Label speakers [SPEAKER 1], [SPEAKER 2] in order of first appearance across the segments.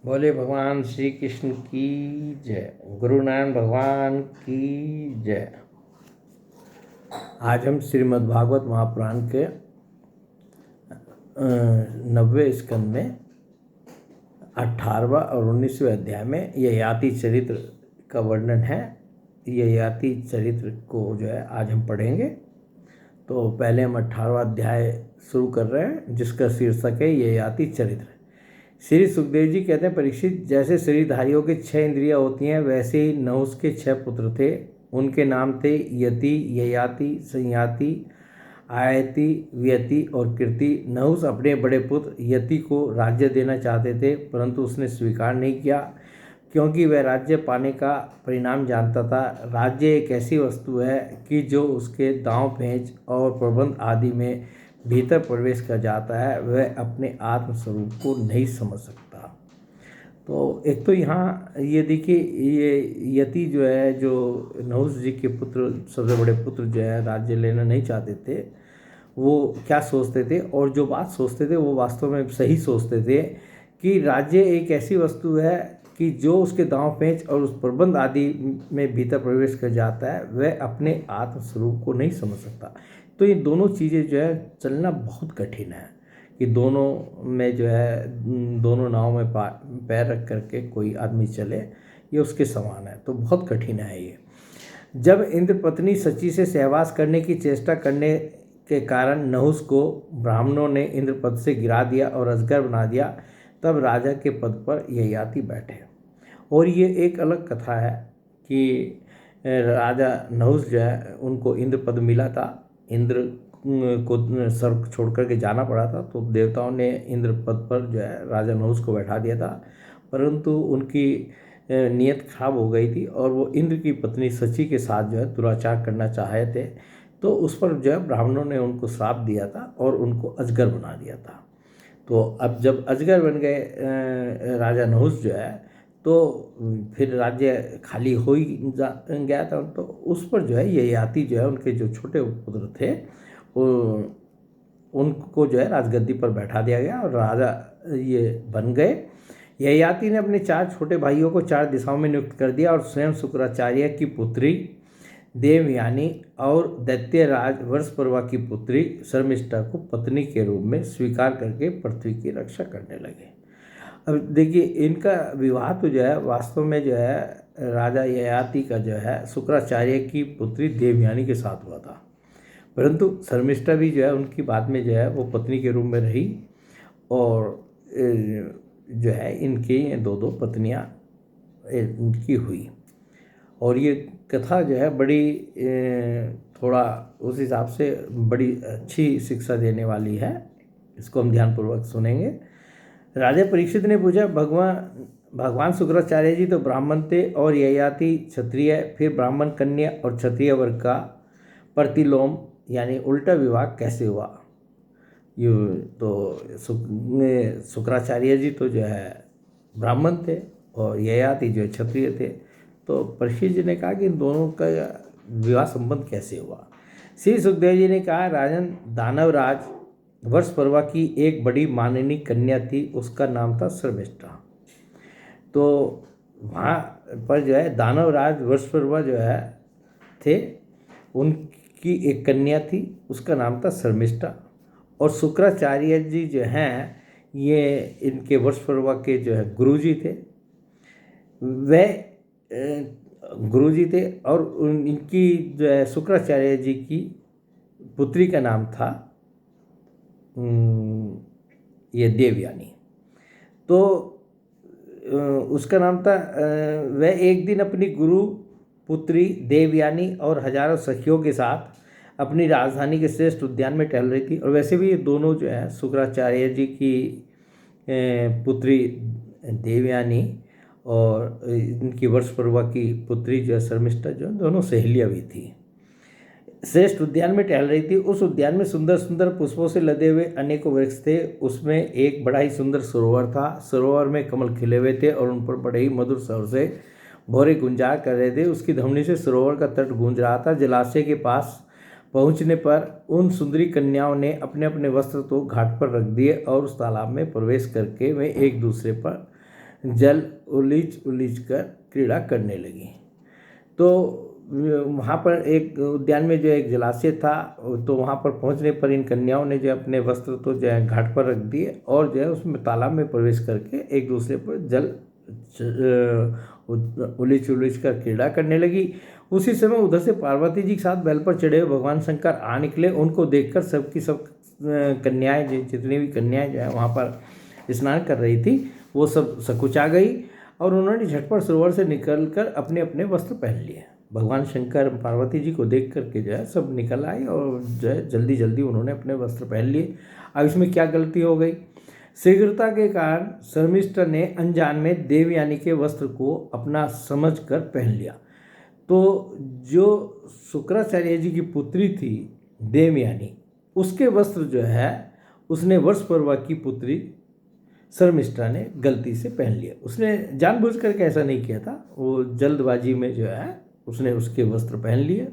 [SPEAKER 1] बोले भगवान श्री कृष्ण की जय। गुरु नानक भगवान की जय। आज हम श्रीमद् भागवत महापुराण के 90वें स्कंद में 18वां और 19वें अध्याय में ययाति चरित्र का वर्णन है। ययाति चरित्र को जो है आज हम पढ़ेंगे। तो पहले हम 18वां अध्याय शुरू कर रहे हैं, जिसका शीर्षक है ययाति चरित्र। श्री सुखदेव जी कहते हैं, परीक्षित, जैसे शरीरधारियों के 6 इंद्रियां होती हैं, वैसे ही नहुस के 6 पुत्र थे। उनके नाम थे यति, ययाति, संयाति, आयति, व्यति और कीर्ति। नहुस अपने बड़े पुत्र यति को राज्य देना चाहते थे, परंतु उसने स्वीकार नहीं किया, क्योंकि वह राज्य पाने का परिणाम जानता था। राज्य एक ऐसी वस्तु है कि जो उसके दांव पेंच और प्रबंध आदि में भीतर प्रवेश कर जाता है, वह अपने आत्मस्वरूप को नहीं समझ सकता। तो एक तो यहाँ ये देखिए, ये यति जो है, जो नहुस जी के पुत्र, सबसे बड़े पुत्र जो है, राज्य लेना नहीं चाहते थे। वो क्या सोचते थे, और जो बात सोचते थे वो वास्तव में सही सोचते थे, कि राज्य एक ऐसी वस्तु है कि जो उसके दांव पेंच और उस प्रबंध आदि में भीतर प्रवेश कर जाता है, वह अपने आत्मस्वरूप को नहीं समझ सकता। तो ये दोनों चीज़ें जो है चलना बहुत कठिन है, कि दोनों में जो है, दोनों नाव में पैर रख करके कोई आदमी चले, ये उसके समान है। तो बहुत कठिन है ये। जब इंद्र पत्नी सची से सहवास करने की चेष्टा करने के कारण नहुस को ब्राह्मणों ने इंद्र पद से गिरा दिया और अजगर बना दिया, तब राजा के पद पर ययाति बैठे। और ये एक अलग कथा है कि राजा नहुस जो है, उनको इंद्र पद मिला था। इंद्र को स्वर्ग छोड़ करके जाना पड़ा था, तो देवताओं ने इंद्र पद पर जो है राजा नहुस को बैठा दिया था, परंतु उनकी नीयत खराब हो गई थी और वो इंद्र की पत्नी सची के साथ जो है दुराचार करना चाहे थे। तो उस पर जो है ब्राह्मणों ने उनको श्राप दिया था और उनको अजगर बना दिया था। तो अब जब अजगर बन गए राजा नहुस जो है, तो फिर राज्य खाली हो ही गया था। तो उस पर जो है ययाति जो है, उनके जो छोटे पुत्र थे, उनको जो है राजगद्दी पर बैठा दिया गया और राजा ये बन गए। ययाति ने अपने 4 छोटे भाइयों को 4 दिशाओं में नियुक्त कर दिया और स्वयं शुक्राचार्य की पुत्री देवयानी और दैत्यराज वर्षपर्वा की पुत्री शर्मिष्ठा को पत्नी के रूप में स्वीकार करके पृथ्वी की रक्षा करने लगे। अब देखिए, इनका विवाह तो जो है वास्तव में जो है राजा ययाति का जो है शुक्राचार्य की पुत्री देवयानी के साथ हुआ था, परंतु शर्मिष्ठा भी जो है उनकी बाद में जो है वो पत्नी के रूप में रही, और जो है इनकी 2 पत्नियां इनकी हुई। और ये कथा जो है बड़ी थोड़ा उस हिसाब से बड़ी अच्छी शिक्षा देने वाली है। इसको हम ध्यानपूर्वक सुनेंगे। राजा परीक्षित ने पूछा, भगवान शुक्राचार्य जी तो ब्राह्मण थे और ययाति क्षत्रिय, फिर ब्राह्मण कन्या और क्षत्रिय वर्ग का प्रतिलोम यानी उल्टा विवाह कैसे हुआ? ये तो शुक्राचार्य जी तो जो है ब्राह्मण थे और ययाति जो क्षत्रिय थे। तो परीक्षित जी ने कहा कि इन दोनों का विवाह संबंध कैसे हुआ? श्री सुखदेव जी ने कहा, राजन, दानवराज वर्षपर्वा की एक बड़ी माननीय कन्या थी, उसका नाम था शर्मिष्ठा। तो वहाँ पर जो है दानवराज वर्षपर्वा जो है थे, उनकी एक कन्या थी, उसका नाम था शर्मिष्ठा। और शुक्राचार्य जी जो हैं, ये इनके वर्षपर्वा के जो है गुरुजी थे, वह गुरुजी थे। और इनकी जो है शुक्राचार्य जी की पुत्री का नाम था ये देवयानी। तो उसका नाम था, वह एक दिन अपनी गुरु पुत्री देवयानी और हजारों सखियों के साथ अपनी राजधानी के श्रेष्ठ उद्यान में टहल रही थी। और वैसे भी ये दोनों जो है शुक्राचार्य जी की पुत्री देवयानी और इनकी वर्षपर्वा की पुत्री जो है शर्मिष्ठा, जो दोनों सहेलियाँ भी थी, श्रेष्ठ उद्यान में टहल रही थी। उस उद्यान में सुंदर सुंदर पुष्पों से लदे हुए अनेकों वृक्ष थे। उसमें एक बड़ा ही सुंदर सरोवर था। सरोवर में कमल खिले हुए थे और उन पर बड़े ही मधुर स्वर से भौरे गुंजार कर रहे थे। उसकी धमनी से सरोवर का तट गूंज रहा था। जलाशय के पास पहुंचने पर उन सुंदरी कन्याओं ने अपने अपने वस्त्र तो घाट पर रख दिए और उस तालाब में प्रवेश करके वे एक दूसरे पर जल उलीच कर क्रीड़ा करने लगी। तो वहाँ पर एक उद्यान में जो एक जलाशय था, तो वहाँ पर पहुँचने पर इन कन्याओं ने जो अपने वस्त्र तो जो है घाट पर रख दिए और जो है उसमें तालाब में प्रवेश करके एक दूसरे पर जल उलीच कर क्रीड़ा करने लगी। उसी समय उधर से पार्वती जी के साथ बैल पर चढ़े हुए भगवान शंकर आ निकले। उनको देखकर सबकी सब कन्याएं, जितनी भी कन्याएं जो है वहाँ पर स्नान कर रही थी, वो सब सकुचा गई और उन्होंने झटपट सरोवर से निकलकर अपने अपने वस्त्र पहन लिए। भगवान शंकर पार्वती जी को देख करके जो है सब निकल आए और जो है जल्दी जल्दी उन्होंने अपने वस्त्र पहन लिए। अब इसमें क्या गलती हो गई? शीघ्रता के कारण शर्मिष्ठा ने अनजान में देवयानी के वस्त्र को अपना समझकर पहन लिया। तो जो शुक्राचार्य जी की पुत्री थी देवयानी, उसके वस्त्र जो है उसने वर्षपर्वा की पुत्री शर्मिष्ठा ने गलती से पहन लिया। उसने जानबूझकर के ऐसा नहीं किया था, वो जल्दबाजी में जो है उसने उसके वस्त्र पहन लिए।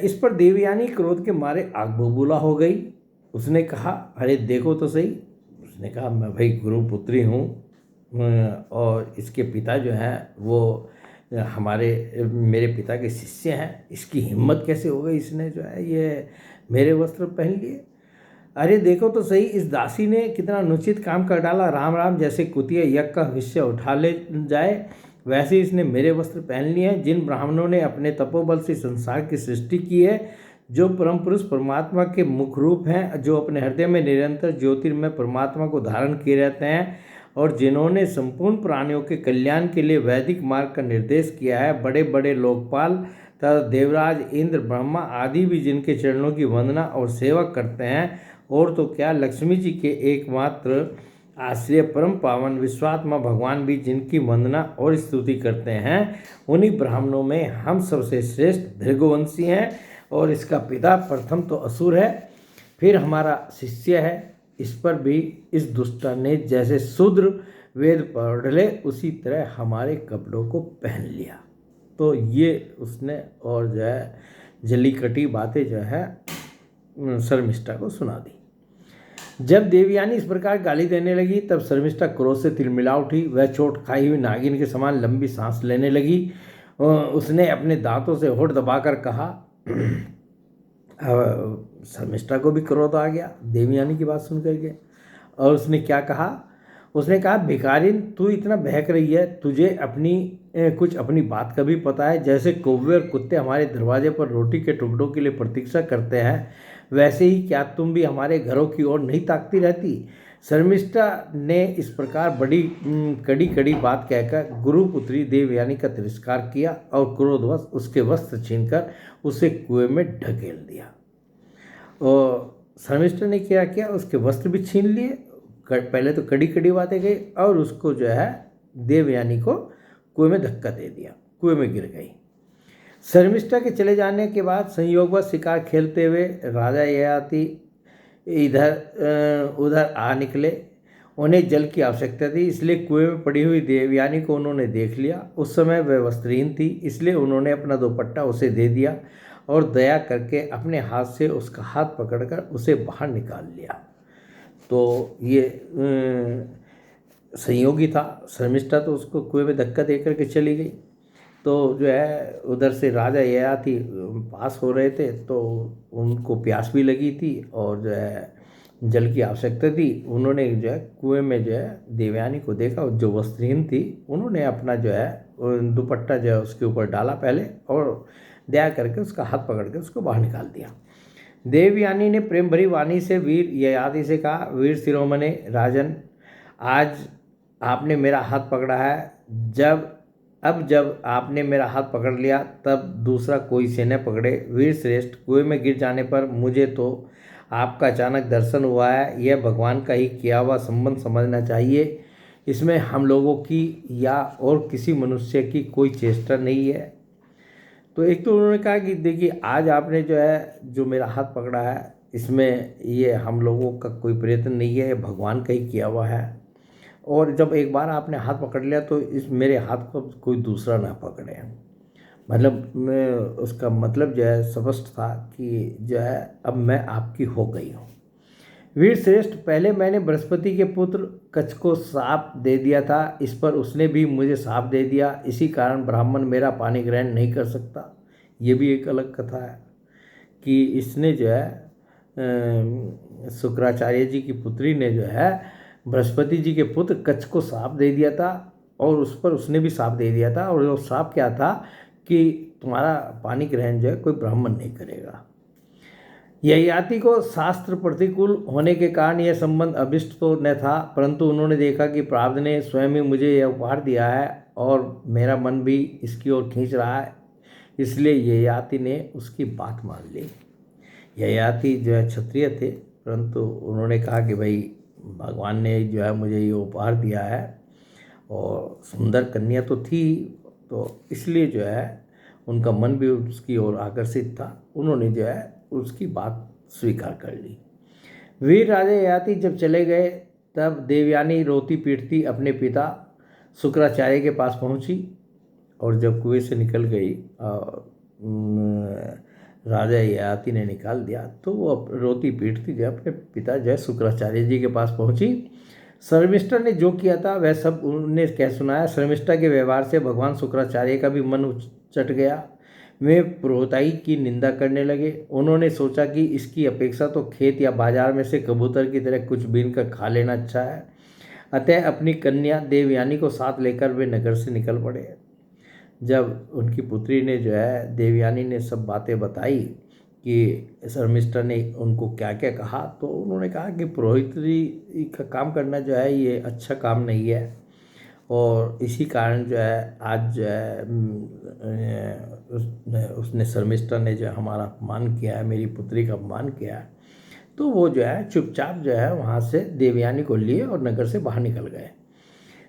[SPEAKER 1] इस पर देवयानी क्रोध के मारे आग बबूला हो गई। उसने कहा, अरे देखो तो सही। उसने कहा, मैं भाई गुरुपुत्री हूँ और इसके पिता जो हैं वो मेरे पिता के शिष्य हैं। इसकी हिम्मत कैसे हो गई, इसने जो है ये मेरे वस्त्र पहन लिए। अरे देखो तो सही, इस दासी ने कितना अनुचित काम कर डाला। राम राम जैसे कुतिया यज्ञ का विषय उठा ले जाए, वैसे इसने मेरे वस्त्र पहन लिए हैं। जिन ब्राह्मणों ने अपने तपोबल से संसार की सृष्टि की है, जो परम पुरुष परमात्मा के मुख रूप हैं, जो अपने हृदय में निरंतर ज्योतिर्मय परमात्मा को धारण किए रहते हैं और जिन्होंने संपूर्ण प्राणियों के कल्याण के लिए वैदिक मार्ग का निर्देश किया है, बड़े बड़े लोकपाल तथा देवराज इंद्र ब्रह्मा आदि भी जिनके चरणों की वंदना और सेवा करते हैं, और तो क्या लक्ष्मी जी के एकमात्र आश्रय परम पावन विश्वात्मा भगवान भी जिनकी वंदना और स्तुति करते हैं, उन्हीं ब्राह्मणों में हम सबसे श्रेष्ठ भृगुवंशी हैं और इसका पिता प्रथम तो असुर है, फिर हमारा शिष्य है। इस पर भी इस दुष्टा ने जैसे शूद्र वेद पढ़ ले उसी तरह हमारे कपड़ों को पहन लिया। तो ये उसने और जो है जली कटी बातें जो है शर्मिष्ठा को सुना दी। जब देवयानी इस प्रकार गाली देने लगी तब शर्मिष्ठा क्रोध से तिलमिला उठी। वह चोट खाई हुई नागिन के समान लंबी सांस लेने लगी। उसने अपने दांतों से होठ दबाकर कहा, शर्मिष्ठा को भी क्रोध आ गया देवयानी की बात सुन करके, और उसने क्या कहा? उसने कहा, भिखारिन तू इतना बहक रही है, तुझे कुछ अपनी बात का भी पता है? जैसे कौवे और कुत्ते हमारे दरवाजे पर रोटी के टुकड़ों के लिए प्रतीक्षा करते हैं, वैसे ही क्या तुम भी हमारे घरों की ओर नहीं ताकती रहती? शर्मिष्ठा ने इस प्रकार बड़ी कड़ी कड़ी बात कहकर गुरुपुत्री देवयानी का तिरस्कार किया और क्रोधवश उसके वस्त्र छीनकर उसे कुएं में ढकेल दिया। और शर्मिष्ठा ने क्या किया? उसके वस्त्र भी छीन लिए। पहले तो कड़ी कड़ी बातें गई और उसको जो है देवयानी को कुएं में धक्का दे दिया, कुएं में गिर गई। शर्मिष्ठा के चले जाने के बाद संयोगवश शिकार खेलते हुए राजा ययाति इधर उधर आ निकले। उन्हें जल की आवश्यकता थी, इसलिए कुएं में पड़ी हुई देवयानी को उन्होंने देख लिया। उस समय वह वस्त्रहीन थी, इसलिए उन्होंने अपना दुपट्टा उसे दे दिया और दया करके अपने हाथ से उसका हाथ पकड़कर उसे बाहर निकाल लिया। तो ये संयोगी था। शर्मिष्ठा तो उसको कुएं में धक्का दे करके चली गई। तो जो है उधर से राजा ययाति पास हो रहे थे, तो उनको प्यास भी लगी थी और जो है जल की आवश्यकता थी। उन्होंने जो है कुएं में जो है देवयानी को देखा और जो वस्त्रहीन थी, उन्होंने अपना जो है दुपट्टा जो है उसके ऊपर डाला पहले और दया करके उसका हाथ पकड़ के उसको बाहर निकाल दिया। देवयानी ने प्रेम भरी वाणी से वीर ययाति से कहा, वीर शिरोमणि राजन, आज आपने मेरा हाथ पकड़ा है। जब आपने मेरा हाथ पकड़ लिया तब दूसरा कोई से न पकड़े। वीर श्रेष्ठ, कुएं में गिर जाने पर मुझे तो आपका अचानक दर्शन हुआ है, यह भगवान का ही किया हुआ संबंध समझना चाहिए। इसमें हम लोगों की या और किसी मनुष्य की कोई चेष्टा नहीं है। तो एक तो उन्होंने कहा कि देखिए, आज आपने जो है जो मेरा हाथ पकड़ा है, इसमें ये हम लोगों का कोई प्रयत्न नहीं है, भगवान का ही किया हुआ है। और जब एक बार आपने हाथ पकड़ लिया तो इस मेरे हाथ को कोई दूसरा ना पकड़े। मतलब उसका मतलब जो है स्पष्ट था कि जो है अब मैं आपकी हो गई हूँ। वीर श्रेष्ठ, पहले मैंने बृहस्पति के पुत्र कच्छ को साप दे दिया था, इस पर उसने भी मुझे साप दे दिया, इसी कारण ब्राह्मण मेरा पानी ग्रहण नहीं कर सकता। ये भी एक अलग कथा है कि इसने जो है शुक्राचार्य जी की पुत्री ने जो है बृहस्पति जी के पुत्र कच्छ को साप दे दिया था और उस पर उसने भी साप दे दिया था, और वो साप क्या था कि तुम्हारा पानी ग्रहण जो है कोई ब्राह्मण नहीं करेगा। ययाति को शास्त्र प्रतिकूल होने के कारण यह संबंध अभिष्ट तो न था, परंतु उन्होंने देखा कि प्रारब्ध ने स्वयं ही मुझे यह उपहार दिया है और मेरा मन भी इसकी ओर खींच रहा है, इसलिए ययाति ने उसकी बात मान ली। ययाति जो है क्षत्रिय थे, परंतु उन्होंने कहा कि भाई भगवान ने जो है मुझे ये उपहार दिया है और सुंदर कन्या तो थी, तो इसलिए जो है उनका मन भी उसकी ओर आकर्षित था, उन्होंने जो है उसकी बात स्वीकार कर ली। वीर राजा ययाति जब चले गए तब देवयानी रोती पीटती अपने पिता शुक्राचार्य के पास पहुंची, और जब कुएं से निकल गई राजा ययाति ने निकाल दिया तो वो रोती पीटती जो अपने पिता जो है शुक्राचार्य जी के पास पहुंची। शर्मिष्ठा ने जो किया था वह सब उन्हें कह सुनाया। शर्मिष्ठा के व्यवहार से भगवान शुक्राचार्य का भी मन चट गया। वे पुरोहिताई की निंदा करने लगे। उन्होंने सोचा कि इसकी अपेक्षा तो खेत या बाजार में से कबूतर की तरह कुछ बीन कर खा लेना अच्छा है। अतः अपनी कन्या देवयानी को साथ लेकर वे नगर से निकल पड़े। जब उनकी पुत्री ने जो है देवयानी ने सब बातें बताई कि शर्मिष्ठा ने उनको क्या क्या कहा, तो उन्होंने कहा कि पुरोहिती का काम करना जो है ये अच्छा काम नहीं है, और इसी कारण जो है आज जो है उसने शर्मिष्ठा ने जो हमारा अपमान किया है, मेरी पुत्री का अपमान किया है। तो वो जो है चुपचाप जो है वहाँ से देवयानी को लिए और नगर से बाहर निकल गए।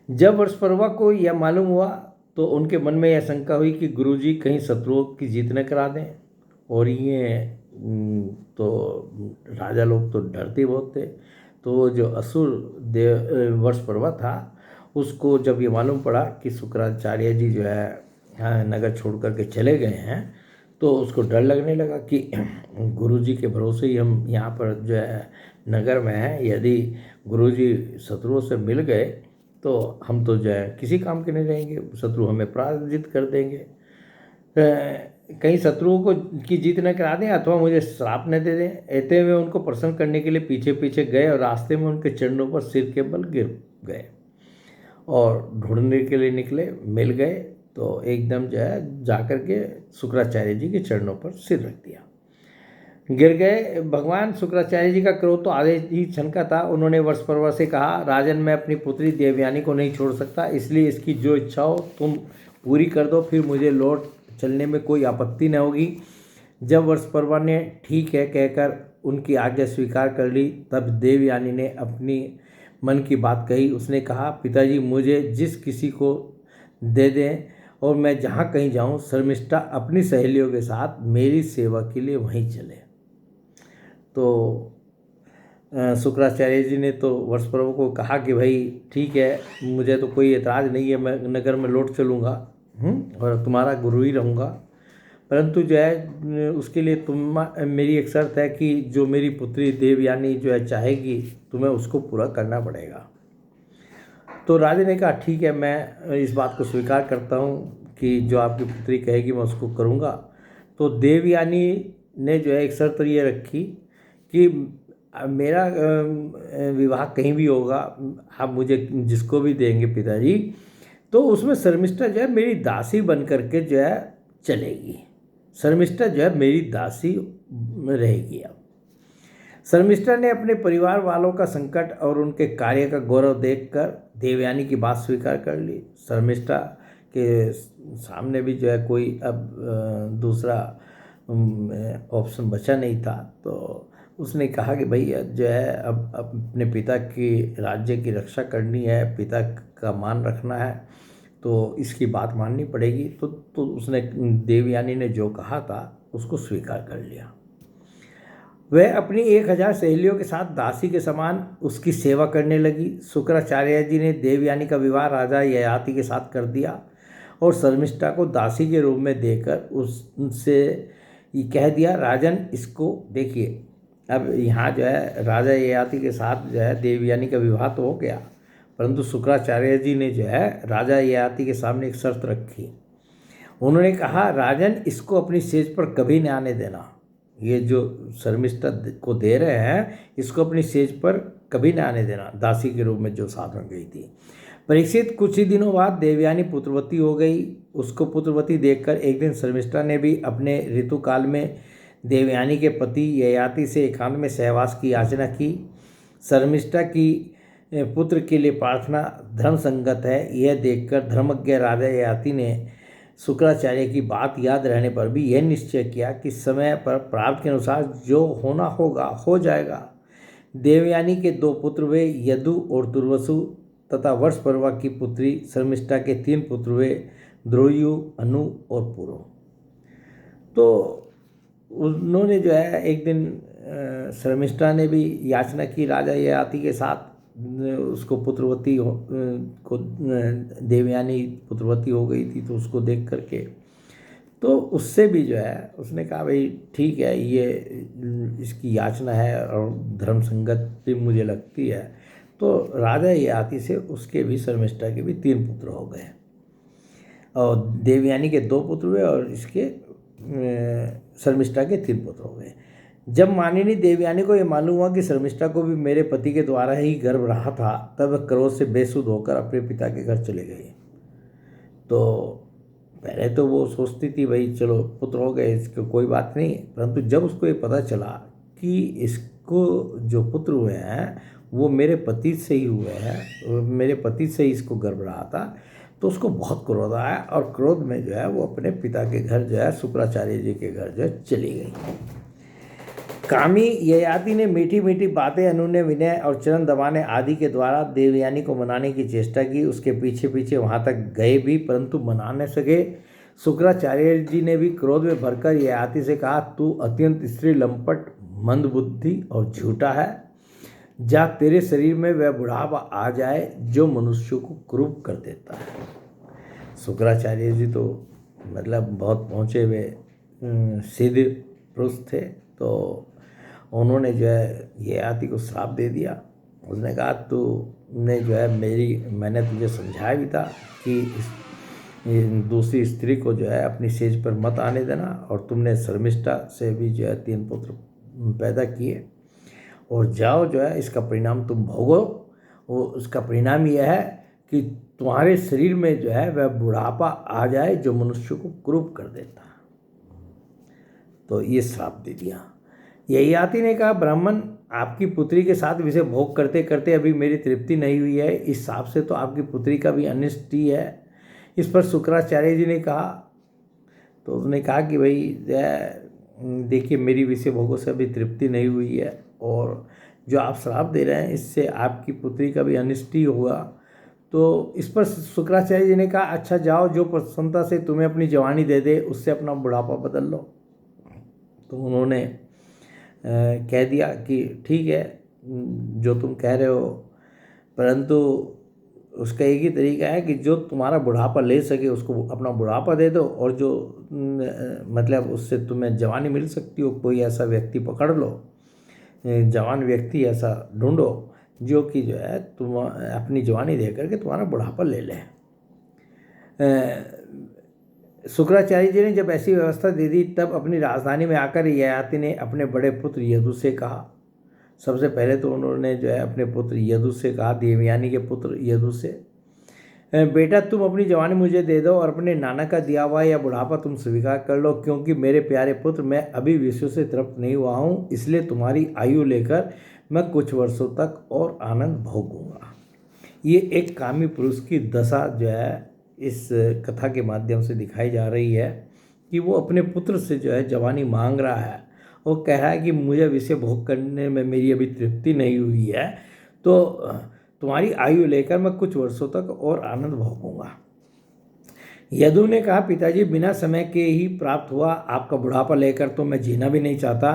[SPEAKER 1] जब वर्षपर्वा को यह मालूम हुआ तो उनके मन में यह शंका हुई कि गुरुजी कहीं शत्रुओं की जीत न करा दें, और ये तो राजा लोग तो डरते बहुत थे। तो जो असुर देव वर्षपर्वा था उसको जब ये मालूम पड़ा कि शुक्राचार्य जी जो है नगर छोड़ करके चले गए हैं, तो उसको डर लगने लगा कि गुरुजी के भरोसे ही हम यहाँ पर जो है नगर में हैं, यदि गुरुजी शत्रुओं से मिल गए तो हम तो जो है किसी काम के नहीं रहेंगे, शत्रु हमें पराजित कर देंगे। कहीं शत्रुओं को की जीत न करा दें अथवा मुझे श्राप न दे दें। ऐसे में उनको प्रसन्न करने के लिए पीछे पीछे गए और रास्ते में उनके चरणों पर सिर के बल गिर गए और ढूंढने के लिए निकले। मिल गए तो एकदम जो है जाकर के शुक्राचार्य जी के चरणों पर सिर रख दिया, गिर गए। भगवान शुक्राचार्य जी का क्रोध तो आधे ही क्षण का था। उन्होंने वर्षपर्वा से कहा, राजन मैं अपनी पुत्री देवयानी को नहीं छोड़ सकता, इसलिए इसकी जो इच्छा हो तुम पूरी कर दो, फिर मुझे लौट चलने में कोई आपत्ति न होगी। जब वर्षपर्वा ने ठीक है कहकर उनकी आज्ञा स्वीकार कर ली, तब देवयानी ने अपनी मन की बात कही। उसने कहा, पिताजी मुझे जिस किसी को दे दें और मैं जहाँ कहीं जाऊँ, शर्मिष्ठा अपनी सहेलियों के साथ मेरी सेवा के लिए वहीं चले। तो शुक्राचार्य जी ने तो वर्षपर्वा को कहा कि भाई ठीक है, मुझे तो कोई एतराज़ नहीं है, मैं नगर में लौट चलूँगा और तुम्हारा गुरु ही रहूँगा, परंतु जो है उसके लिए तुम मेरी एक शर्त है कि जो मेरी पुत्री देवयानी जो है चाहेगी तुम्हें उसको पूरा करना पड़ेगा। तो राजा ने कहा ठीक है, मैं इस बात को स्वीकार करता हूँ कि जो आपकी पुत्री कहेगी मैं उसको करूँगा। तो देवयानी ने जो है एक शर्त ये रखी कि मेरा विवाह कहीं भी होगा, आप मुझे जिसको भी देंगे पिताजी, तो उसमें शर्मिष्ठा जो है मेरी दासी बन करके जो है चलेगी। शर्मिष्ठा जो है मेरी दासी रहेगी। अब शर्मिष्ठा ने अपने परिवार वालों का संकट और उनके कार्य का गौरव देखकर देवयानी की बात स्वीकार कर ली। शर्मिष्ठा के सामने भी जो है कोई अब दूसरा ऑप्शन बचा नहीं था, तो उसने कहा कि भाई जो है अब अपने पिता की राज्य की रक्षा करनी है, पिता का मान रखना है, तो इसकी बात माननी पड़ेगी। तो उसने देवयानी ने जो कहा था उसको स्वीकार कर लिया। वह अपनी 1000 सहेलियों के साथ दासी के समान उसकी सेवा करने लगी। शुक्राचार्य जी ने देवयानी का विवाह राजा ययाति के साथ कर दिया और शर्मिष्ठा को दासी के रूप में देकर उससे ये कह दिया, राजन इसको देखिए। अब यहाँ जो है राजा ययाति के साथ जो है देवयानी का विवाह तो हो गया, परंतु शुक्राचार्य जी ने जो है राजा ययाति के सामने एक शर्त रखी। उन्होंने कहा, राजन, इसको अपनी सेज पर कभी न आने देना। ये जो शर्मिष्ठा को दे रहे हैं, इसको अपनी सेज पर कभी न आने देना, दासी के रूप में जो साथ में गई थी। परीक्षित, कुछ ही दिनों बाद देवयानी पुत्रवती हो गई। उसको पुत्रवती देखकर एक दिन शर्मिष्ठा ने भी अपने ऋतुकाल में देवयानी के पति ययाति से एकांत में सहवास की याचना की। शर्मिष्ठा की पुत्र के लिए प्रार्थना धर्म संगत है, यह देखकर धर्मज्ञ राजा ययाति ने शुक्राचार्य की बात याद रहने पर भी यह निश्चय किया कि समय पर प्राप्त के अनुसार जो होना होगा हो जाएगा। देवयानी के 2 पुत्र हुए, यदु और दुर्वसु, तथा वर्ष पर्वा की पुत्री शर्मिष्ठा के 3 पुत्र हुए, द्रोयु, अनु और पुरो। तो उन्होंने जो है एक दिन शर्मिष्ठा ने भी याचना की राजा ययाति के साथ, उसको पुत्रवती को देवयानी पुत्रवती हो गई थी, तो उसको देख करके तो उससे भी जो है उसने कहा, भाई ठीक है, ये इसकी याचना है और धर्म संगत भी मुझे लगती है। तो राजा ययाति से उसके भी शर्मिष्ठा के भी 3 पुत्र हो गए, और देवयानी के 2 पुत्र हुए और इसके शर्मिष्ठा के 3 पुत्र हो गए। जब मानिनी देवयानी को यह मालूम हुआ कि शर्मिष्ठा को भी मेरे पति के द्वारा ही गर्भ रहा था, तब वह क्रोध से बेसुध होकर अपने पिता के घर चले गई। तो पहले तो वो सोचती थी, भाई चलो पुत्र हो गए, इसको कोई बात नहीं, परंतु जब उसको ये पता चला कि इसको जो पुत्र हुए हैं वो मेरे पति से ही हुए हैं, मेरे पति से ही इसको गर्भ रहा था, तो उसको बहुत क्रोध आया, और क्रोध में जो है वो अपने पिता के घर जो है शुक्राचार्य जी के घर जो है चली गई। कामी ययाति ने मीठी मीठी बातें, अनुनय विनय और चरण दबाने आदि के द्वारा देवयानी को मनाने की चेष्टा की। उसके पीछे पीछे वहां तक गए भी, परंतु मना न सके। शुक्राचार्य जी ने भी क्रोध में भरकर ययाति से कहा, तू अत्यंत स्त्री लंपट, मंदबुद्धि और झूठा है। जा, तेरे शरीर में वह बुढ़ापा आ जाए जो मनुष्य को क्रूप कर देता है। शुक्राचार्य जी तो मतलब बहुत पहुँचे हुए सिद्ध पुरुष थे, तो उन्होंने जो है ययाति को श्राप दे दिया। उसने कहा, तूने जो है मैंने तुझे समझाया भी था कि दूसरी स्त्री को जो है अपनी सेज पर मत आने देना, और तुमने शर्मिष्ठा से भी जो है 3 पुत्र पैदा किए, और जाओ जो है इसका परिणाम तुम भोगो। वो उसका परिणाम यह है कि तुम्हारे शरीर में जो है वह बुढ़ापा आ जाए जो मनुष्य को क्रूप कर देता है। तो ये श्राप दे दिया। ययाति ने कहा, ब्राह्मण, आपकी पुत्री के साथ विषय भोग करते करते अभी मेरी तृप्ति नहीं हुई है, इस श्राप से तो आपकी पुत्री का भी अनिष्ट ही है। इस पर शुक्राचार्य जी ने कहा, तो उसने कहा कि भाई देखिए, मेरी विषय भोगों से अभी तृप्ति नहीं हुई है, और जो आप श्राप दे रहे हैं इससे आपकी पुत्री का भी अनिष्ट ही होगा। तो इस पर शुक्राचार्य जी ने कहा, अच्छा जाओ, जो प्रसन्नता से तुम्हें अपनी जवानी दे दे उससे अपना बुढ़ापा बदल लो। तो उन्होंने कह दिया कि ठीक है, जो तुम कह रहे हो, परंतु उसका एक ही तरीका है कि जो तुम्हारा बुढ़ापा ले सके उसको अपना बुढ़ापा दे दो, और जो मतलब उससे तुम्हें जवानी मिल सकती हो, कोई ऐसा व्यक्ति पकड़ लो, जवान व्यक्ति ऐसा ढूंढो जो कि जो है तुम अपनी जवानी दे करके तुम्हारा बुढ़ापा ले ले। शुक्राचार्य जी ने जब ऐसी व्यवस्था दे दी, तब अपनी राजधानी में आकर ययाति ने अपने बड़े पुत्र यदु से कहा। सबसे पहले तो उन्होंने जो है अपने पुत्र यदु से कहा, देवयानी के पुत्र यदु से, बेटा तुम अपनी जवानी मुझे दे दो और अपने नाना का दिया हुआ या बुढ़ापा तुम स्वीकार कर लो, क्योंकि मेरे प्यारे पुत्र, मैं अभी विषयों से तृप्त नहीं हुआ हूँ, इसलिए तुम्हारी आयु लेकर मैं कुछ वर्षों तक और आनंद भोगूंगा। ये एक कामी पुरुष की दशा जो है इस कथा के माध्यम से दिखाई जा रही है कि वो अपने पुत्र से जो है जवानी मांग रहा है। वो कह रहा है कि मुझे विषय भोग करने में मेरी अभी तृप्ति नहीं हुई है, तो तुम्हारी आयु लेकर मैं कुछ वर्षों तक और आनंद भोगूंगा। यदु ने कहा, पिताजी, बिना समय के ही प्राप्त हुआ आपका बुढ़ापा लेकर तो मैं जीना भी नहीं चाहता,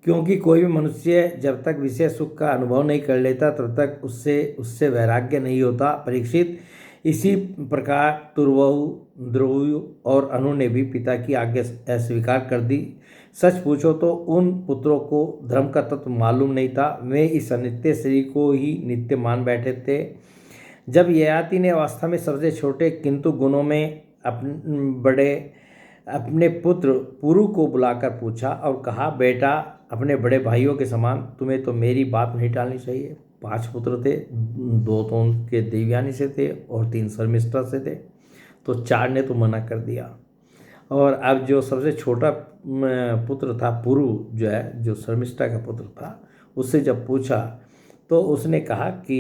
[SPEAKER 1] क्योंकि कोई भी मनुष्य जब तक विषय सुख का अनुभव नहीं कर लेता तब तक उससे वैराग्य नहीं होता। परीक्षित, इसी प्रकार तुर्वहु, द्रोयु और अनु ने भी पिता की आज्ञा अस्वीकार कर दी। सच पूछो तो उन पुत्रों को धर्म का तत्व मालूम नहीं था, वे इस अनित्य शरीर को ही नित्य मान बैठे थे। जब ययाति ने अवस्था में सबसे छोटे किंतु गुणों में अपने पुत्र पुरु को बुलाकर पूछा और कहा, बेटा, अपने बड़े भाइयों के समान तुम्हें तो मेरी बात नहीं टालनी चाहिए। 5 पुत्र थे, 2 तो उनके देवयानी से थे और 3 शर्मिष्ठा से थे, तो 4 ने तो मना कर दिया। और अब जो सबसे छोटा पुत्र था पुरु, जो है, जो शर्मिष्ठा का पुत्र था, उससे जब पूछा तो उसने कहा कि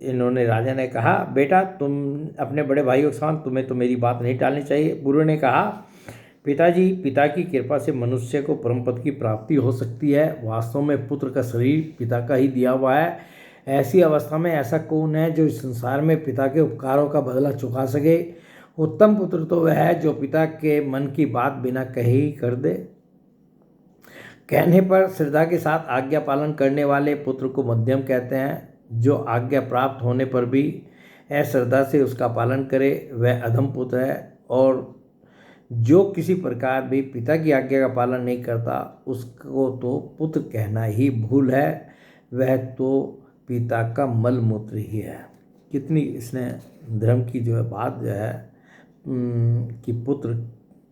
[SPEAKER 1] इन्होंने राजा ने कहा, बेटा, तुम अपने बड़े भाइयों के समान तुम्हें तो मेरी बात नहीं टालनी चाहिए। पुरु ने कहा, पिताजी, पिता की कृपा से मनुष्य को परम पद की प्राप्ति हो सकती है। वास्तव में पुत्र का शरीर पिता का ही दिया हुआ है। ऐसी अवस्था में ऐसा कौन है जो इस संसार में पिता के उपकारों का बदला चुका सके। उत्तम पुत्र तो वह है जो पिता के मन की बात बिना कहे ही कर दे। कहने पर श्रद्धा के साथ आज्ञा पालन करने वाले पुत्र को मध्यम कहते हैं। जो आज्ञा प्राप्त होने पर भी अश्रद्धा से उसका पालन करे वह अधम पुत्र है। और जो किसी प्रकार भी पिता की आज्ञा का पालन नहीं करता उसको तो पुत्र कहना ही भूल है। वह तो पिता का मल मूत्र ही है। कितनी इसने धर्म की जो है बात जो है कि पुत्र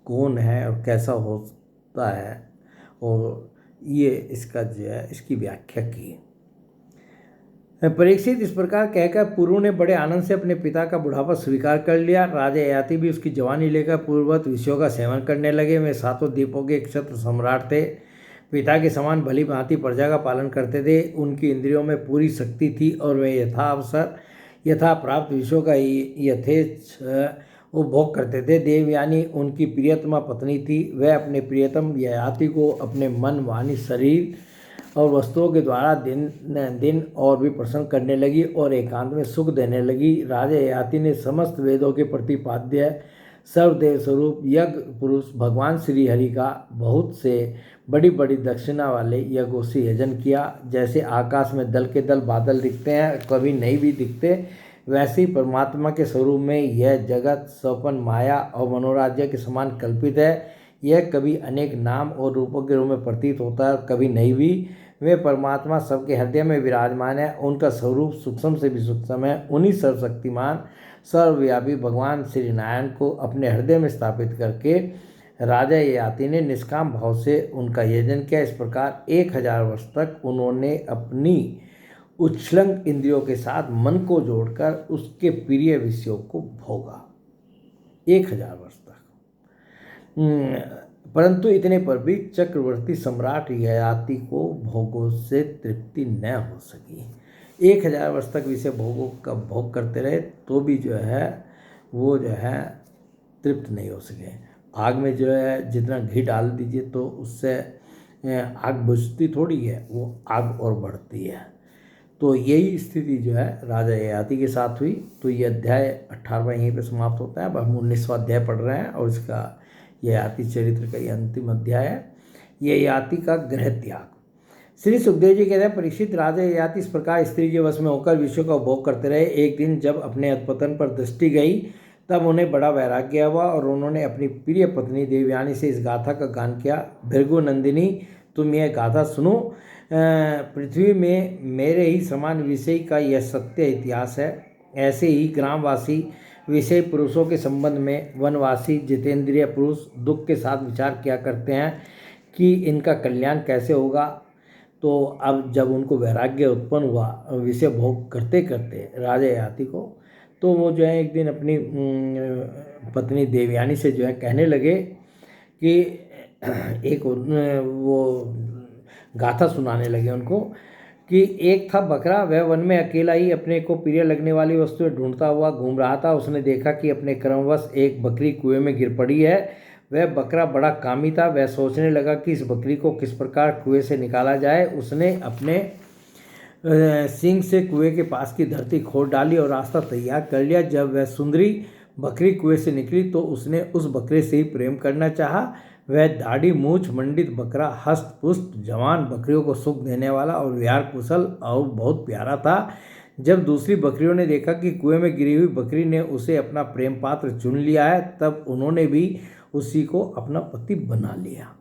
[SPEAKER 1] कौन है और कैसा होता है, और ये इसका जो है इसकी व्याख्या की। परीक्षित इस प्रकार कहकर पुरु ने बड़े आनंद से अपने पिता का बुढ़ापा स्वीकार कर लिया। राजा ययाति भी उसकी जवानी लेकर पूर्ववत विषयों का सेवन करने लगे। वे 7 द्वीपों के क्षत्र सम्राट थे। पिता के समान भली भांति प्रजा का पालन करते थे। उनकी इंद्रियों में पूरी शक्ति थी और वे यथा प्राप्त विषयों का यथेच्छ उपभोग करते थे। देवयानी उनकी प्रियतमा पत्नी थी। वह अपने प्रियतम ययाति को अपने मन, वाणी, शरीर और वस्तुओं के द्वारा दिन और भी प्रसन्न करने लगी और एकांत में सुख देने लगी। राजा ययाति ने समस्त वेदों के प्रतिपाद्य सर्वदेव स्वरूप यज्ञ पुरुष भगवान श्री हरि का बहुत से बड़ी बड़ी दक्षिणा वाले यज्ञों से यजन किया। जैसे आकाश में दल के दल बादल दिखते हैं, कभी नहीं भी दिखते, वैसे ही परमात्मा के स्वरूप में यह जगत स्वपन, माया और मनोराज्य के समान कल्पित है। यह कभी अनेक नाम और रूपों के रूप में प्रतीत होता है, कभी नहीं भी। वे परमात्मा सबके हृदय में विराजमान है। उनका स्वरूप सूक्ष्म से भी सूक्ष्म है। उन्हीं सर्वशक्तिमान सर्वव्यापी भगवान श्री नारायण को अपने हृदय में स्थापित करके राजा ययाति ने निष्काम भाव से उनका यजन किया। इस प्रकार 1000 वर्ष तक उन्होंने अपनी उच्छृंग इंद्रियों के साथ मन को जोड़कर उसके प्रिय विषयों को भोगा। 1000 वर्ष तक। परंतु इतने पर भी चक्रवर्ती सम्राट ययाति को भोगों से तृप्ति न हो सकी। 1000 वर्ष तक विषय भोगों का भोग करते रहे तो भी जो है वो जो है तृप्त नहीं हो सके। आग में जो है जितना घी डाल दीजिए तो उससे आग बुझती थोड़ी है, वो आग और बढ़ती है। तो यही स्थिति जो है राजा ययाति के साथ हुई। तो ये अध्याय 18वां यहीं पे समाप्त होता है। अब हम 19वां अध्याय पढ़ रहे हैं और इसका ययाति चरित्र का ये अंतिम अध्याय है। ययाति का गृह त्याग। श्री सुखदेव जी कहते हैं, परीक्षित, राजा ययाति इस प्रकार स्त्री के वश में होकर विषयों का उपभोग करते रहे। एक दिन जब अपने अधपतन पर दृष्टि गई तब उन्हें बड़ा वैराग्य हुआ और उन्होंने अपनी प्रिय पत्नी देवयानी से इस गाथा का गान किया। भृगु नंदिनी, तुम यह गाथा सुनो। पृथ्वी में मेरे ही समान विषय का यह सत्य इतिहास है। ऐसे ही ग्रामवासी विषय पुरुषों के संबंध में वनवासी जितेंद्रिय पुरुष दुख के साथ विचार किया करते हैं कि इनका कल्याण कैसे होगा। तो अब जब उनको वैराग्य उत्पन्न हुआ विषय भोग करते करते राजा ययाति को, तो वो जो है एक दिन अपनी पत्नी देवयानी से जो है कहने लगे कि एक वो गाथा सुनाने लगे उनको कि एक था बकरा, वह वन में अकेला ही अपने को प्रिय लगने वाली वस्तुएं ढूंढता हुआ घूम रहा था। उसने देखा कि अपने क्रमवश एक बकरी कुएं में गिर पड़ी है। वह बकरा बड़ा कामी था। वह सोचने लगा कि इस बकरी को किस प्रकार कुएं से निकाला जाए। उसने अपने सींग से कुएं के पास की धरती खोद डाली और रास्ता तैयार कर लिया। जब वह सुंदरी बकरी कुएं से निकली तो उसने उस बकरे से ही प्रेम करना चाहा। वह दाढ़ी मूछ मंडित बकरा हस्त पुष्ट जवान बकरियों को सुख देने वाला और विहार कुशल और बहुत प्यारा था। जब दूसरी बकरियों ने देखा कि कुएं में गिरी हुई बकरी ने उसे अपना प्रेम पात्र चुन लिया है, तब उन्होंने भी उसी को अपना पति बना लिया।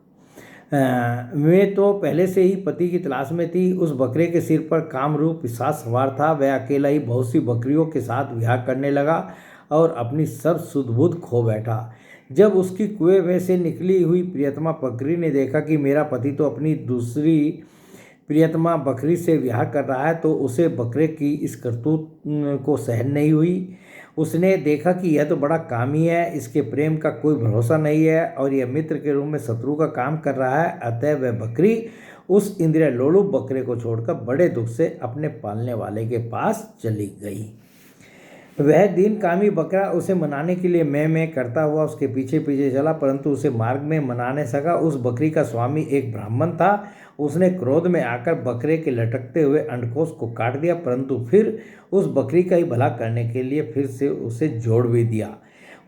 [SPEAKER 1] वे तो पहले से ही पति की तलाश में थी। उस बकरे के सिर पर कामरूप पिशाच सवार था। वह अकेला ही बहुत सी बकरियों के साथ विहार करने लगा और अपनी सब सुध बुध खो बैठा। जब उसकी कुएं में से निकली हुई प्रियतमा बकरी ने देखा कि मेरा पति तो अपनी दूसरी प्रियतमा बकरी से विहार कर रहा है, तो उसे बकरे की इस करतूत को सहन नहीं हुई। उसने देखा कि यह तो बड़ा कामी है, इसके प्रेम का कोई भरोसा नहीं है और यह मित्र के रूप में शत्रु का काम कर रहा है। अतः वह बकरी उस इंद्रिय लोलुप बकरे को छोड़कर बड़े दुख से अपने पालने वाले के पास चली गई। वह दिन कामी बकरा उसे मनाने के लिए मैं करता हुआ उसके पीछे पीछे चला, परंतु उसे मार्ग में मना नहीं सका। उस बकरी का स्वामी एक ब्राह्मण था। उसने क्रोध में आकर बकरे के लटकते हुए अंडकोश को काट दिया, परंतु फिर उस बकरी का ही भला करने के लिए फिर से उसे जोड़ भी दिया।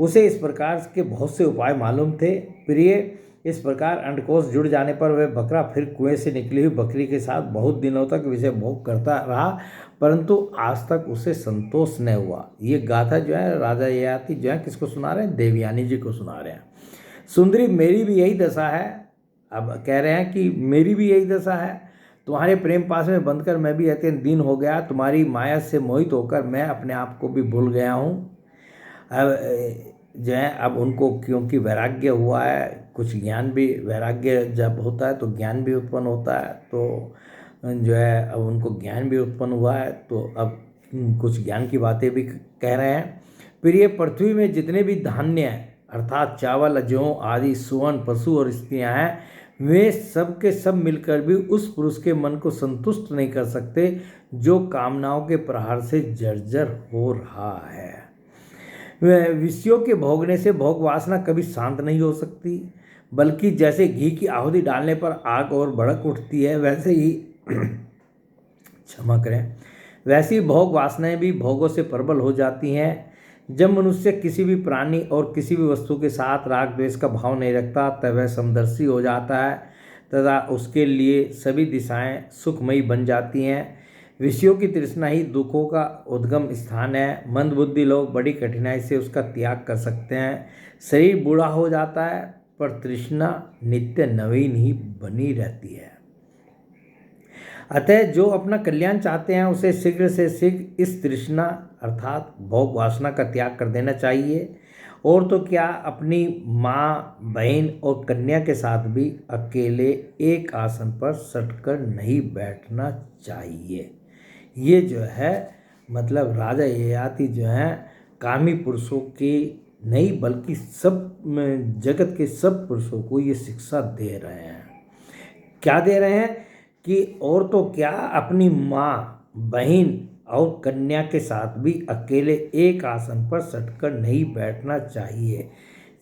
[SPEAKER 1] उसे इस प्रकार के बहुत से उपाय मालूम थे। प्रिय, इस प्रकार अंडकोश जुड़ जाने पर वह बकरा फिर कुएं से निकली हुई बकरी के साथ बहुत दिनों तक विषय भोग करता रहा, परंतु आज तक उसे संतोष न हुआ। ये गाथा जो है राजा ययाति जो है किसको सुना रहे हैं? देवयानी जी को सुना रहे हैं। सुंदरी, मेरी भी यही दशा है। अब कह रहे हैं कि मेरी भी यही दशा है। तुम्हारे प्रेम पास में बंधकर मैं भी अत्यंत दीन हो गया। तुम्हारी माया से मोहित होकर मैं अपने आप को भी भूल गया हूँ। अब जो है अब उनको क्योंकि वैराग्य हुआ है, कुछ ज्ञान भी, वैराग्य जब होता है तो ज्ञान भी उत्पन्न होता है, तो जो है अब उनको ज्ञान भी उत्पन्न हुआ है, तो अब कुछ ज्ञान की बातें भी कह रहे हैं। प्रिय, पृथ्वी में जितने भी धान्य अर्थात चावल, जौ आदि, सुवन, पशु और स्त्रियां हैं, वे सब के सब मिलकर भी उस पुरुष के मन को संतुष्ट नहीं कर सकते जो कामनाओं के प्रहार से जर्जर हो रहा है। विषयों के भोगने से भोग वासना कभी शांत नहीं हो सकती, बल्कि जैसे घी की आहुति डालने पर आग और भड़क उठती है, वैसे ही क्षमा करें, वैसी भोग वासनाएं भी भोगों से प्रबल हो जाती हैं। जब मनुष्य किसी भी प्राणी और किसी भी वस्तु के साथ राग द्वेष का भाव नहीं रखता, तब वह समदर्शी हो जाता है तथा उसके लिए सभी दिशाएं सुखमयी बन जाती हैं। विषयों की तृष्णा ही दुखों का उद्गम स्थान है। मंदबुद्धि लोग बड़ी कठिनाई से उसका त्याग कर सकते हैं। शरीर बूढ़ा हो जाता है, पर तृष्णा नित्य नवीन ही बनी रहती है। अतः जो अपना कल्याण चाहते हैं उसे शीघ्र से शीघ्र इस तृष्णा अर्थात भोग वासना का त्याग कर देना चाहिए। और तो क्या, अपनी माँ, बहन और कन्या के साथ भी अकेले एक आसन पर सटकर नहीं बैठना चाहिए। ये जो है मतलब राजा ययाति जो हैं कामी पुरुषों की नहीं बल्कि सब जगत के सब पुरुषों को ये शिक्षा दे रहे हैं। क्या दे रहे हैं कि और तो क्या, अपनी माँ, बहन और कन्या के साथ भी अकेले एक आसन पर सटकर नहीं बैठना चाहिए।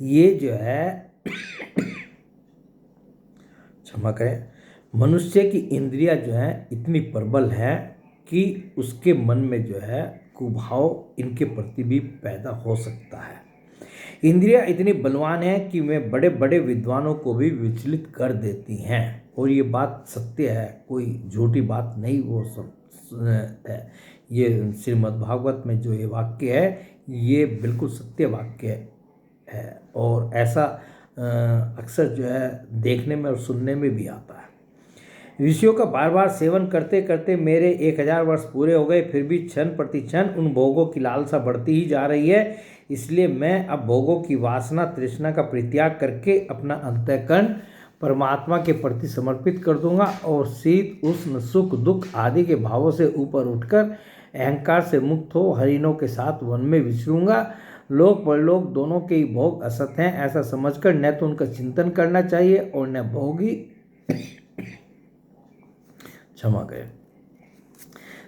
[SPEAKER 1] ये जो है क्षमा करें, मनुष्य की इंद्रियां जो हैं इतनी प्रबल हैं कि उसके मन में जो है कुभाव इनके प्रति भी पैदा हो सकता है। इंद्रियां इतनी बलवान हैं कि वे बड़े बड़े विद्वानों को भी विचलित कर देती हैं। और ये बात सत्य है, कोई झूठी बात नहीं। वो सब ये श्रीमद् भागवत में जो ये वाक्य है ये बिल्कुल सत्य वाक्य है और ऐसा अक्सर जो है देखने में और सुनने में भी आता है। विषयों का बार बार सेवन करते करते मेरे 1000 वर्ष पूरे हो गए, फिर भी क्षण प्रति क्षण उन भोगों की लालसा बढ़ती ही जा रही है। इसलिए मैं अब भोगों की वासना तृष्णा का परित्याग करके अपना अंतःकरण परमात्मा के प्रति समर्पित कर दूंगा और शीत उष्ण सुख दुख आदि के भावों से ऊपर उठकर अहंकार से मुक्त हो हरिणों के साथ वन में विचरूंगा। लोक परलोक दोनों के ही भोग असत हैं, ऐसा समझकर न तो उनका चिंतन करना चाहिए और न भोगी क्षमा करें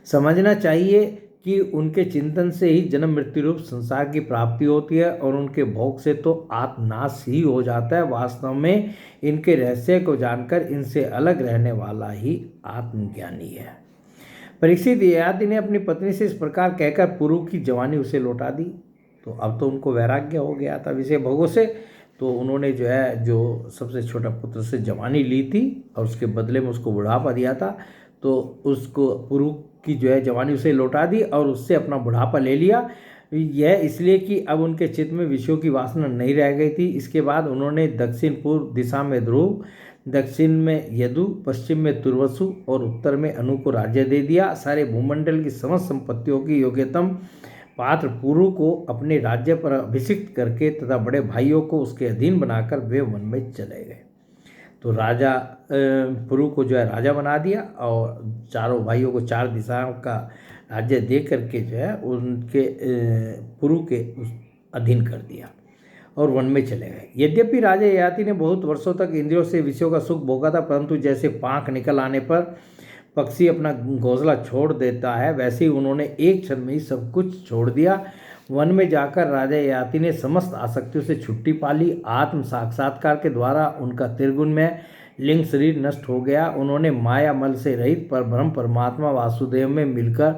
[SPEAKER 1] समझना चाहिए कि उनके चिंतन से ही जन्म मृत्यु रूप संसार की प्राप्ति होती है और उनके भोग से तो आत्मनाश ही हो जाता है। वास्तव में इनके रहस्य को जानकर इनसे अलग रहने वाला ही आत्मज्ञानी है। परीक्षित ययाति ने अपनी पत्नी से इस प्रकार कहकर पूर्व की जवानी उसे लौटा दी। तो अब तो उनको वैराग्य हो गया था विषय भोगों से, तो उन्होंने जो है जो सबसे छोटा पुत्र से जवानी ली थी और उसके बदले में उसको बुढ़ापा दिया था, तो उसको पूर्व की जो है जवानी उसे लौटा दी और उससे अपना बुढ़ापा ले लिया। यह इसलिए कि अब उनके चित्त में विषयों की वासना नहीं रह गई थी। इसके बाद उन्होंने दक्षिण पूर्व दिशा में ध्रुव दक्षिण में यदु, पश्चिम में तुर्वसु और उत्तर में अनु को राज्य दे दिया। सारे भूमंडल की समस्त संपत्तियों की योग्यतम पात्र पुरु को अपने राज्य पर अभिषिक्त करके तथा बड़े भाइयों को उसके अधीन बनाकर वे वन में चले गए। तो राजा पुरु को जो है राजा बना दिया और चारों भाइयों को 4 दिशाओं का राज्य दे करके जो है उनके पुरु के अधीन कर दिया और वन में चले गए। यद्यपि राजा ययाति ने बहुत वर्षों तक इंद्रियों से विषयों का सुख भोगा था, परंतु जैसे पांख निकल आने पर पक्षी अपना घोंसला छोड़ देता है, वैसे ही उन्होंने एक क्षण में ही सब कुछ छोड़ दिया। वन में जाकर राजा ययाति ने समस्त आसक्तियों से छुट्टी पा ली। आत्म साक्षात्कार के द्वारा उनका त्रिगुण में लिंग शरीर नष्ट हो गया। उन्होंने माया मल से रहित पर ब्रह्म परमात्मा वासुदेव में मिलकर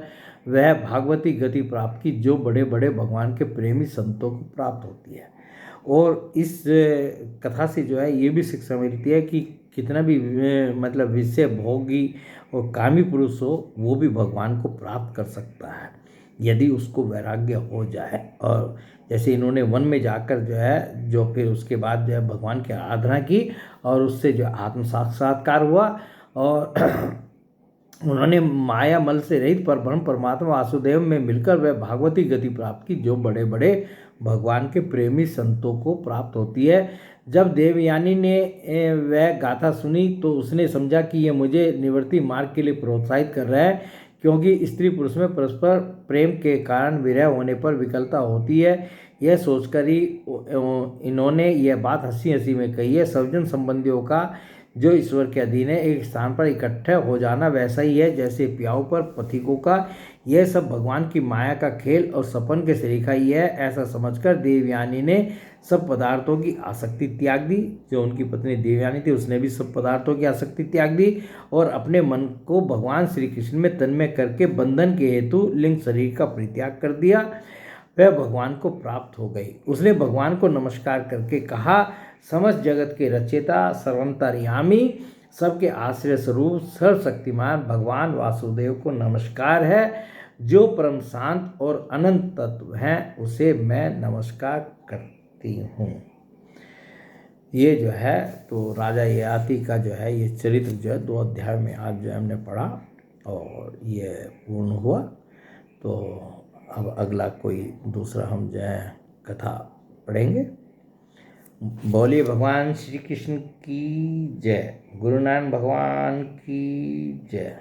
[SPEAKER 1] वह भागवती गति प्राप्त की, जो बड़े बड़े भगवान के प्रेमी संतों को प्राप्त होती है। और इस कथा से जो है ये भी शिक्षा मिलती है कि कितना भी मतलब विषय भोगी और कामी पुरुष हो, वो भी भगवान को प्राप्त कर सकता है यदि उसको वैराग्य हो जाए। और जैसे इन्होंने वन में जाकर जो है जो फिर उसके बाद जो है भगवान की आराधना की और उससे जो आत्म साक्षात्कार हुआ और उन्होंने माया मल से रहित पर ब्रह्म परमात्मा वासुदेव में मिलकर वह भागवती गति प्राप्त की, जो बड़े बड़े भगवान के प्रेमी संतों को प्राप्त होती है। जब देवयानी ने वह गाथा सुनी तो उसने समझा कि ये मुझे निवृत्ति मार्ग के लिए प्रोत्साहित कर रहा है, क्योंकि स्त्री पुरुष में परस्पर प्रेम के कारण विरह होने पर विकलता होती है। यह सोचकर ही इन्होंने यह बात हंसी हंसी में कही है। सज्जन संबंधियों का जो ईश्वर के अधीन है एक स्थान पर इकट्ठे हो जाना वैसा ही है जैसे प्याऊ पर पथिकों का। यह सब भगवान की माया का खेल और सपन के सरीखा ही है। ऐसा समझकर देवयानी ने सब पदार्थों की आसक्ति त्याग दी। जो उनकी पत्नी देवयानी थी उसने भी सब पदार्थों की आसक्ति त्याग दी और अपने मन को भगवान श्री कृष्ण में तन्मय करके बंधन के हेतु लिंग शरीर का परित्याग कर दिया। वह भगवान को प्राप्त हो गई। उसने भगवान को नमस्कार करके कहा, समस्त जगत के रचयिता सर्वंतर्यामी सबके आश्रय स्वरूप सर्वशक्तिमान भगवान वासुदेव को नमस्कार है। जो परम शांत और अनंत तत्व हैं उसे मैं नमस्कार करती हूँ। ये जो है तो राजा ययाति का जो है ये चरित्र जो है 2 अध्याय में आज जो हमने पढ़ा और ये पूर्ण हुआ। तो अब अगला कोई दूसरा हम जो है कथा पढ़ेंगे। बोलिए भगवान श्री कृष्ण की जय। गुरु नानक भगवान की जय।